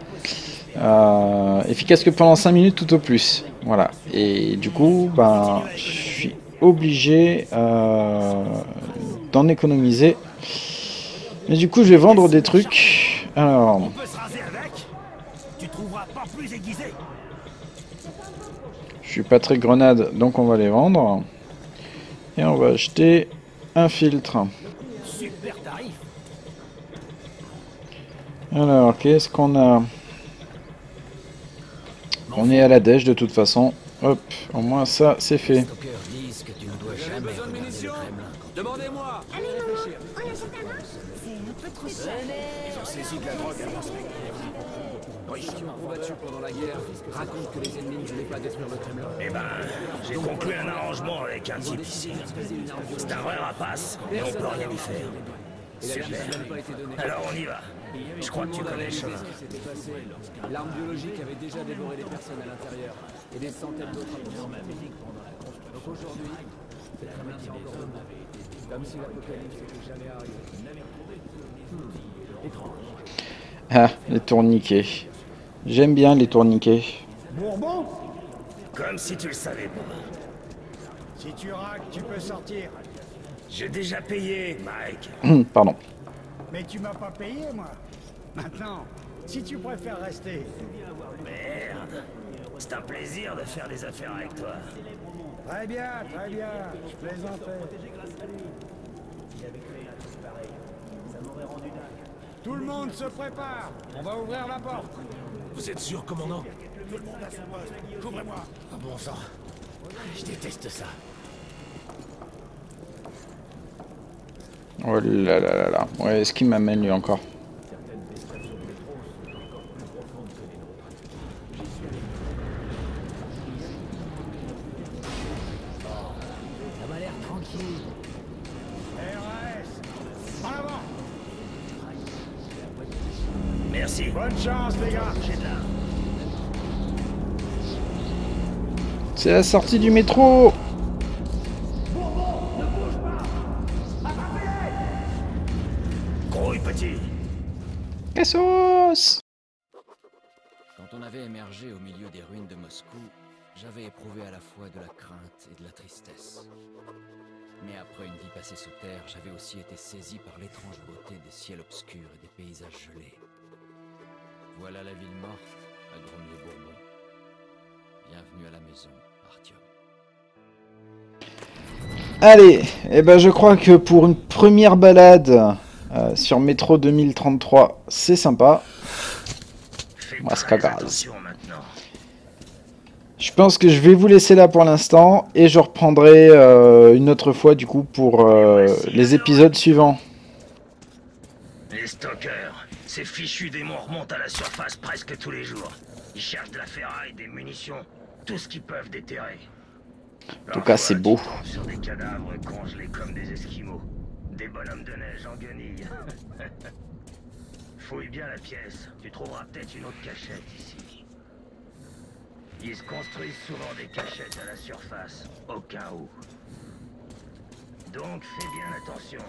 Efficace que pendant 5 minutes tout au plus. Voilà. Et du coup, ben, je suis obligé d'en économiser. Mais du coup, je vais vendre des trucs. Alors. On peut se raser avec. Tu trouveras pas plus aiguisé. Je suis pas très grenade, donc on va les vendre. Et on va acheter un filtre. Super tarif. Alors, qu'est-ce qu'on a? On est à la dèche de toute façon. Hop, au moins ça, c'est fait. Disent que tu ne dois jamais besoin de regarder le munitions? Kremlin. Demandez-moi. Allez, maman, on achète un vin? C'est un peu trop cher. Ils ont saisi de la drogue à Moscou. Qui ont combattu pendant la guerre racontent que les ennemis ne voulaient pas détruire le Kremlin. Eh ben, j'ai conclu un arrangement avec un type ici. C'est un vrai rapace, et on peut rien y faire. Super. Alors on y va. Je crois que tu connais le chemin. L'arme biologique avait déjà dévoré les personnes à l'intérieur et des centaines d'autres abandonnés. Donc aujourd'hui, c'est très maintenant encore demain. Comme si l'apocalypse n'était jamais arrivé. Étrange. Ah, les tourniquets. J'aime bien les tourniquets. Bourbon? Comme si tu le savais pas. Si tu raques, tu peux sortir. J'ai déjà payé, Mike. Pardon. Mais tu m'as pas payé, moi. Maintenant, si tu préfères rester... Merde. C'est un plaisir de faire des affaires avec toi. Très bien, je plaisantais. Tout le monde se prépare. On va ouvrir la porte. Vous êtes sûr, commandant? Tout le monde à son poste. Couvrez-moi. Ah bon sang. Je déteste ça. Oh là là là là. Ouais, est-ce qu'il m'amène lui encore? Ça m'a l'air tranquille. RAS, en avant. Merci. Bonne chance, les gars. J'ai de là. C'est la sortie du métro. Grouille, petit. Cassos. Quand on avait émergé au milieu des ruines de Moscou, j'avais éprouvé à la fois de la crainte et de la tristesse. Mais après une vie passée sous terre, j'avais aussi été saisi par l'étrange beauté des ciels obscurs et des paysages gelés. Voilà la ville morte, à Gromley-Bourbon. Bienvenue à la maison, Artyom. Allez, eh ben je crois que pour une première balade sur Métro 2033, c'est sympa. Moi, c'est pas grave. Je pense que je vais vous laisser là pour l'instant et je reprendrai une autre fois du coup pour les épisodes suivants. Les stalkers, ces fichus démons remontent à la surface presque tous les jours. Ils cherchent de la ferraille, des munitions, tout ce qu'ils peuvent déterrer. En tout cas, c'est beau. Sur des cadavres congelés comme des esquimaux. Des bonhommes de neige en guenilles. Fouille bien la pièce, tu trouveras peut-être une autre cachette ici. Ils se construisent souvent des cachettes à la surface, au cas où. Donc fais bien attention.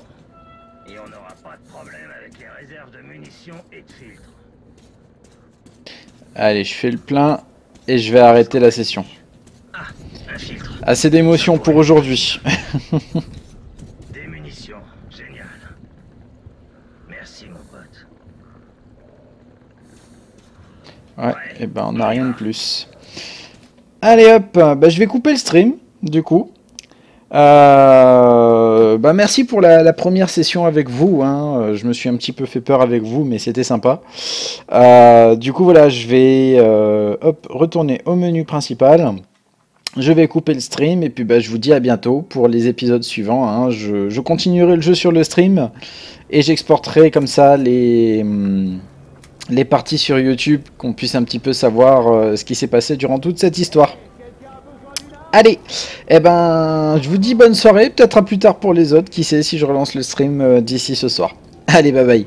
Et on n'aura pas de problème avec les réserves de munitions et de filtres. Allez, je fais le plein et je vais arrêter la session. Un filtre. Assez d'émotions pour aujourd'hui. Des munitions, génial. Merci mon pote. Ouais, et ben on n'a rien de plus. Allez hop, bah, je vais couper le stream du coup. Bah, merci pour la première session avec vous, hein. Je me suis un petit peu fait peur avec vous, mais c'était sympa. Du coup voilà, je vais hop, retourner au menu principal. Je vais couper le stream et puis bah, je vous dis à bientôt pour les épisodes suivants, hein. Je continuerai le jeu sur le stream et j'exporterai comme ça les parties sur YouTube, qu'on puisse un petit peu savoir ce qui s'est passé durant toute cette histoire. Allez, eh ben, je vous dis bonne soirée, peut-être à plus tard pour les autres, qui sait si je relance le stream d'ici ce soir. Allez, bye bye.